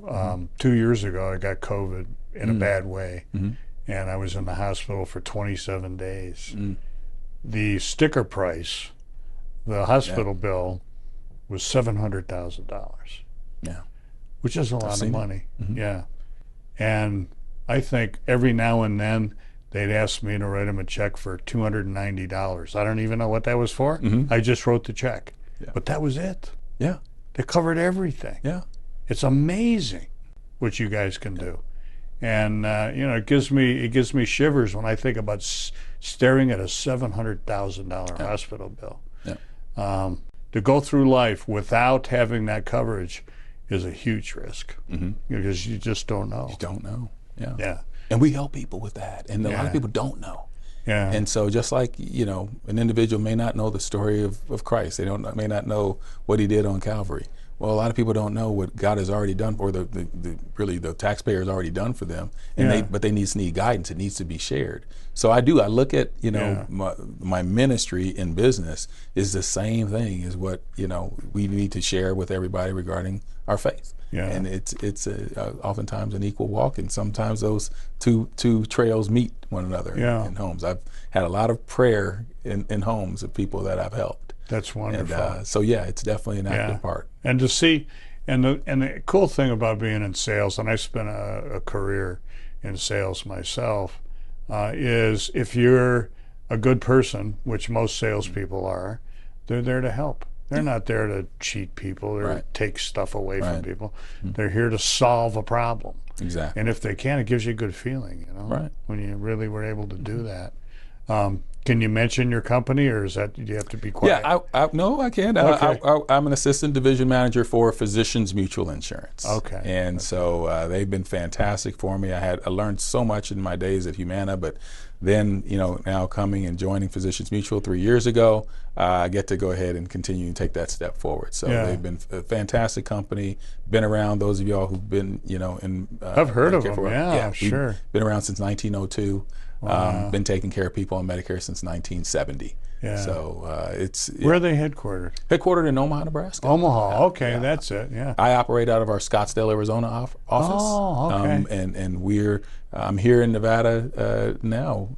2 years ago, I got COVID in a bad way, and I was in the hospital for 27 days. The sticker price, the hospital bill, was $700,000, Yeah. which is a lot of seen it. money. Mhm. Yeah. And I think every now and then they'd ask me to write them a check for $290. I don't even know what that was for. Mhm. I just wrote the check. Yeah. But that was it. Yeah. They covered everything. Yeah. It's amazing what you guys can do. And it gives me shivers when I think about staring at a $700,000 hospital bill. Yeah. To go through life without having that coverage is a huge risk, because you just don't know. You don't know. Yeah. Yeah. And we help people with that. And a lot Yeah. of people don't know. Yeah. And so just like, an individual may not know the story of Christ. They may not know what he did on Calvary. Well, a lot of people don't know what God has already done, or the taxpayer has already done for them. And but they need guidance. It needs to be shared. So I look at, my ministry in business is the same thing as what, we need to share with everybody regarding our faith. Yeah. And it's oftentimes an equal walk, and sometimes those two trails meet one another in homes. I've had a lot of prayer in homes of people that I've helped. That's wonderful. And so it's definitely an active part. And to see, and the cool thing about being in sales, and I spent a career in sales myself, is if you're a good person, which most salespeople are, they're there to help. They're not there to cheat people or take stuff away from people. They're here to solve a problem. Exactly. And if they can, it gives you a good feeling, when you really were able to do that. Can you mention your company, or do you have to be quiet? Yeah, no, I can. Okay. I'm an assistant division manager for Physicians Mutual Insurance. Okay. And so they've been fantastic for me. I learned so much in my days at Humana, but then, now coming and joining Physicians Mutual 3 years ago, I get to go ahead and continue to take that step forward. So they've been a fantastic company, been around, those of y'all who've been, in I've heard of them, sure. We've been around since 1902. Wow. Been taking care of people on Medicare since 1970. Yeah. So where are they headquartered? Headquartered in Omaha, Nebraska. Omaha. Okay, that's it. Yeah. I operate out of our Scottsdale, Arizona office. Oh, okay. And I'm here in Nevada now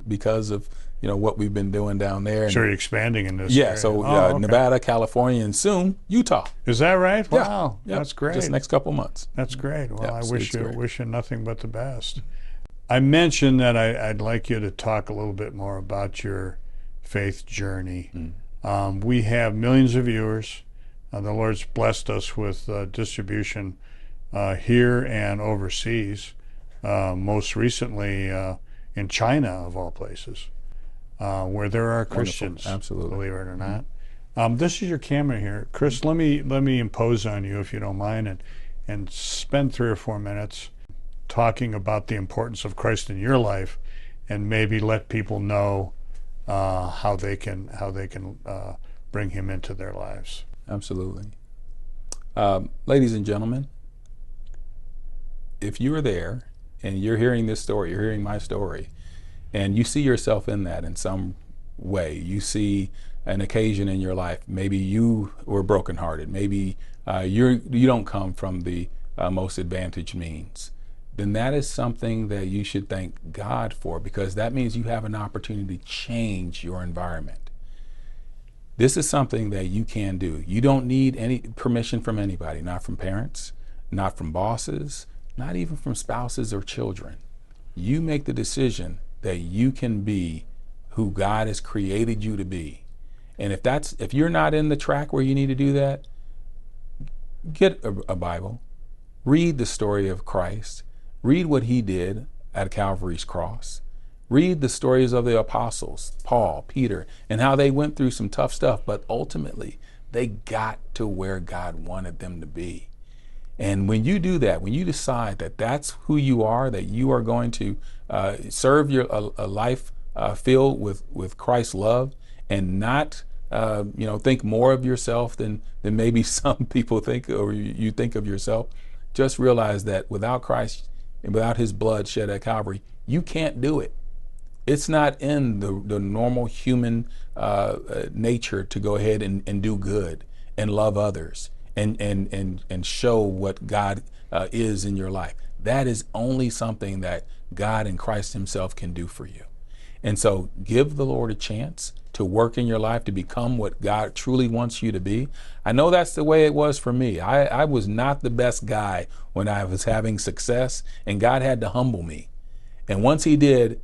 because of what we've been doing down there. So you're expanding in this area. area. So okay. Nevada, California, and soon Utah. Is that right? Yeah. Wow, that's great. Just next couple months. That's great. Well, I wish you nothing but the best. I mentioned that I'd like you to talk a little bit more about your faith journey. We have millions of viewers. The Lord's blessed us with distribution here and overseas, most recently in China, of all places, where there are Christians. Wonderful. Absolutely. Believe it or not. This is your camera here. Kris, let me impose on you, if you don't mind, and spend 3 or 4 minutes talking about the importance of Christ in your life, and maybe let people know how they can bring him into their lives. Absolutely. Ladies and gentlemen, if you are there and you're hearing this story, you're hearing my story, and you see yourself in that in some way, you see an occasion in your life, maybe you were brokenhearted, maybe you don't come from the most advantaged means, then that is something that you should thank God for, because that means you have an opportunity to change your environment. This is something that you can do. You don't need any permission from anybody, not from parents, not from bosses, not even from spouses or children. You make the decision that you can be who God has created you to be. And if you're not in the track where you need to do that, get a Bible, read the story of Christ, read what he did at Calvary's cross. Read the stories of the apostles, Paul, Peter, and how they went through some tough stuff, but ultimately they got to where God wanted them to be. And when you do that, when you decide that that's who you are, that you are going to serve a life filled with Christ's love, and not think more of yourself than maybe some people think, or you think of yourself, just realize that without Christ and without his blood shed at Calvary, you can't do it. It's not in the normal human nature to go ahead and do good and love others and show what God is in your life. That is only something that God and Christ himself can do for you. And so give the Lord a chance to work in your life to become what God truly wants you to be. I know that's the way it was for me. I was not the best guy when I was having success, and God had to humble me. And once he did,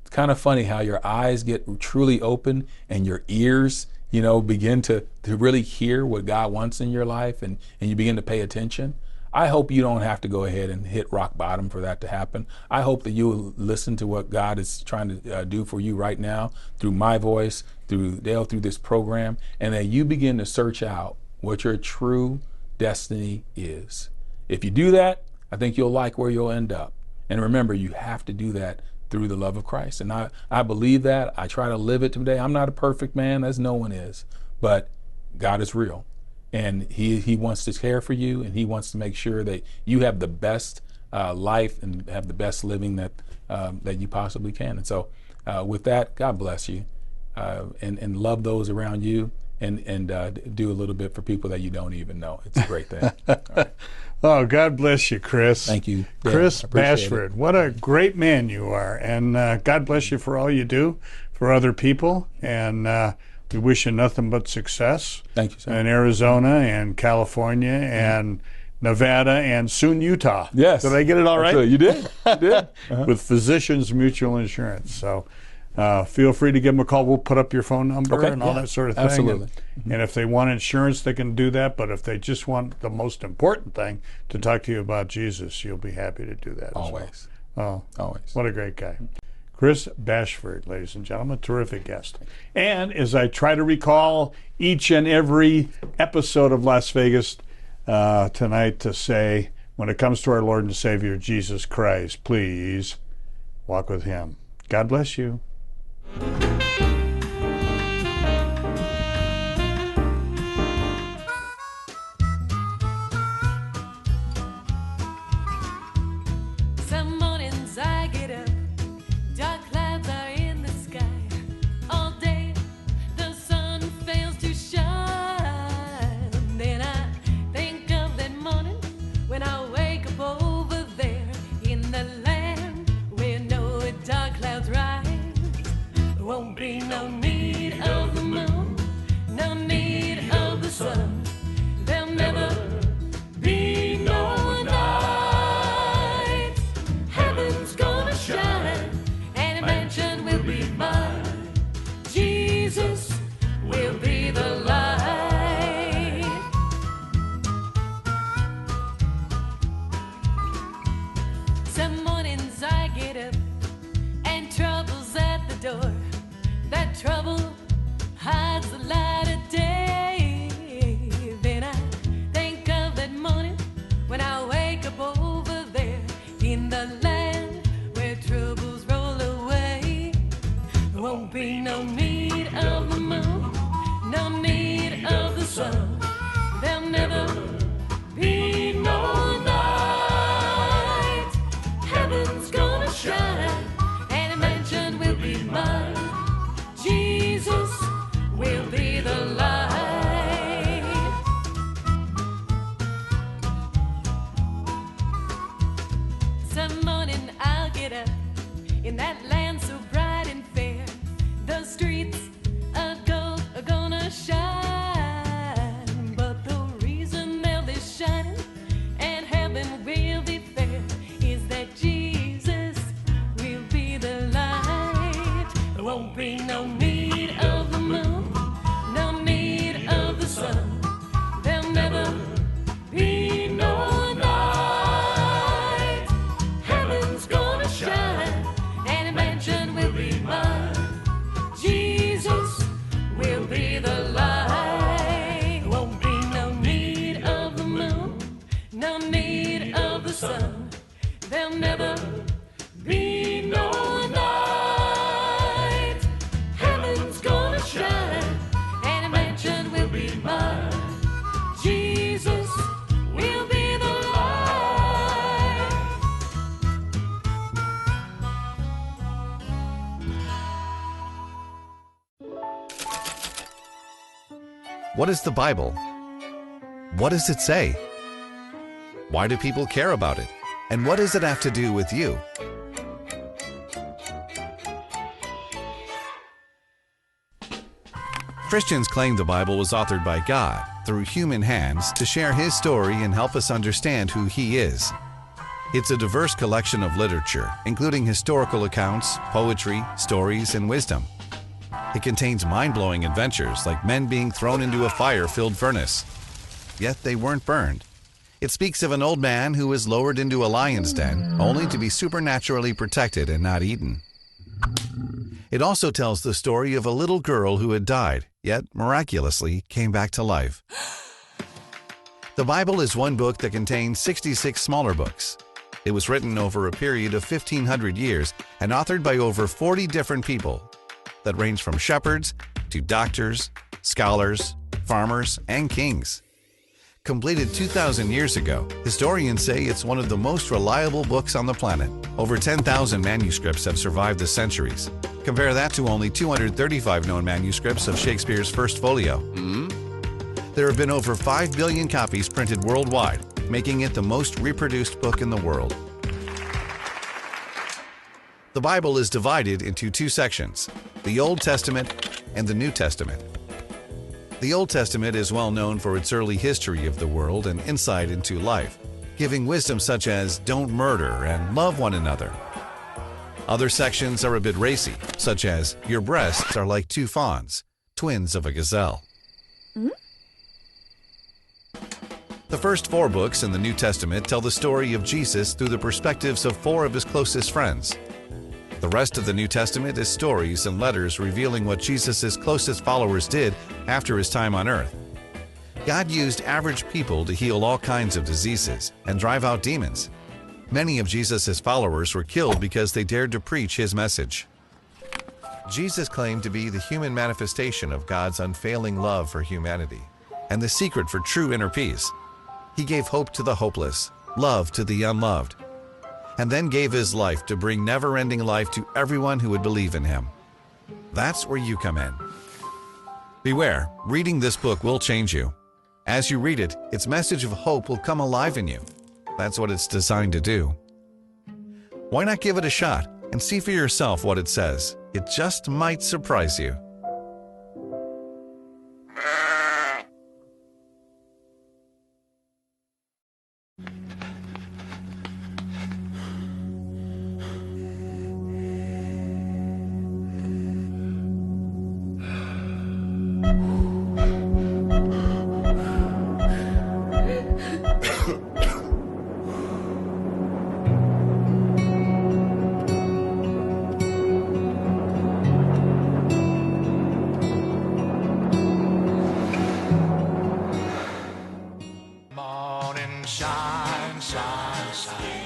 it's kind of funny how your eyes get truly open and your ears, begin to really hear what God wants in your life, and you begin to pay attention. I hope you don't have to go ahead and hit rock bottom for that to happen. I hope that you will listen to what God is trying to do for you right now through my voice, through Dale, through this program, and that you begin to search out what your true destiny is. If you do that, I think you'll like where you'll end up. And remember, you have to do that through the love of Christ. And I believe that. I try to live it today. I'm not a perfect man, as no one is, but God is real. And he wants to care for you, and he wants to make sure that you have the best life and have the best living that you possibly can. And so with that, God bless you, and love those around you, and do a little bit for people that you don't even know. It's a great thing. Right. Oh, God bless you, Kris. Thank you, Kris Bashford. What a great man you are. And God bless you for all you do for other people. And we wish you nothing but success. Thank you, sir. In Arizona and California and Nevada and soon Utah. Yes. Did I get it all right? You did. You did. Uh-huh. With Physicians Mutual Insurance. So feel free to give them a call. We'll put up your phone number and all that sort of thing. Absolutely. And if they want insurance, they can do that. But if they just want the most important thing, to talk to you about Jesus, you'll be happy to do that. Always. Well. Oh, always. What a great guy. Kris Bashford, ladies and gentlemen, terrific guest. And as I try to recall each and every episode of Las Vegas tonight to say, when it comes to our Lord and Savior, Jesus Christ, please walk with him. God bless you. Some mornings I get up, dark clouds are in the sky. All day the sun fails to shine. Then I think of that morning when I wake up over there in the land where no dark clouds rise. There won't be no need of the moon, no need of the sun. There'll never be no night. Heaven's gonna shine, and a mansion will be mine. Jesus will be the light. Some mornings I get up and trouble's at the door. That trouble hides the light of day. Then I think of that morning when I wake up over there in the land where troubles roll away. There won't be no need of the moon, no need of the sun. There'll never be no night. Heaven's gonna shine, and a mansion will be mine. Jesus will be the light. Some morning I'll get up in that land so bright and fair. The streets of gold are gonna shine, but the reason they'll be shining and heaven will be fair is that Jesus will be the light. There won't be no need of the moon, no need of the sun. There'll never be no night. Heaven's gonna shine, and a mansion will be mine. Jesus will be the light. There won't be no need of the moon, no need of the sun. There'll never be no night. Heaven's gonna shine, and a mansion will be mine. Jesus will be the light. What is the Bible? What does it say? Why do people care about it? And what does it have to do with you? Christians claim the Bible was authored by God through human hands to share His story and help us understand who He is. It's a diverse collection of literature, including historical accounts, poetry, stories, and wisdom. It contains mind-blowing adventures like men being thrown into a fire-filled furnace, yet they weren't burned. It speaks of an old man who was lowered into a lion's den only to be supernaturally protected and not eaten. It also tells the story of a little girl who had died, yet miraculously came back to life. The Bible is one book that contains 66 smaller books. It was written over a period of 1,500 years and authored by over 40 different people that range from shepherds to doctors, scholars, farmers, and kings. Completed 2,000 years ago, historians say it's one of the most reliable books on the planet. Over 10,000 manuscripts have survived the centuries. Compare that to only 235 known manuscripts of Shakespeare's First Folio. There have been over 5 billion copies printed worldwide, making it the most reproduced book in the world. The Bible is divided into two sections, the Old Testament and the New Testament. The Old Testament is well known for its early history of the world and insight into life, giving wisdom such as don't murder and love one another. Other sections are a bit racy, such as your breasts are like two fawns, twins of a gazelle. The first 4 books in the New Testament tell the story of Jesus through the perspectives of 4 of his closest friends. The rest of the New Testament is stories and letters revealing what Jesus' closest followers did after his time on earth. God used average people to heal all kinds of diseases and drive out demons. Many of Jesus' followers were killed because they dared to preach his message. Jesus claimed to be the human manifestation of God's unfailing love for humanity and the secret for true inner peace. He gave hope to the hopeless, love to the unloved, and then gave his life to bring never-ending life to everyone who would believe in him. That's where you come in. Beware, reading this book will change you. As you read it, its message of hope will come alive in you. That's what it's designed to do. Why not give it a shot and see for yourself what it says? It just might surprise you.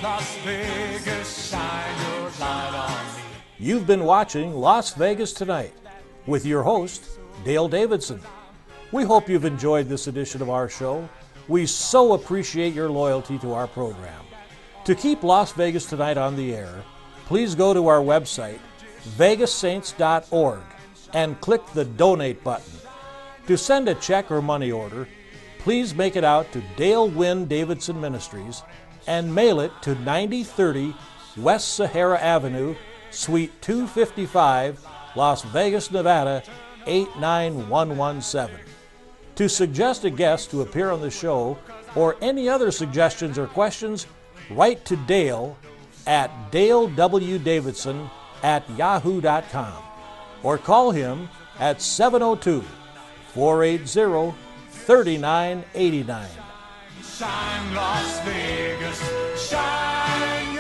Las Vegas, shine your light on me. You've been watching Las Vegas Tonight with your host, Dale Davidson. We hope you've enjoyed this edition of our show. We so appreciate your loyalty to our program. To keep Las Vegas Tonight on the air, please go to our website, vegassaints.org, and click the Donate button. To send a check or money order, please make it out to Dale Wynn Davidson Ministries and mail it to 9030 West Sahara Avenue, Suite 255, Las Vegas, Nevada, 89117. To suggest a guest to appear on the show or any other suggestions or questions, write to Dale at DaleWDavidson@yahoo.com or call him at 702-480-3989. Shine, Las Vegas, shine.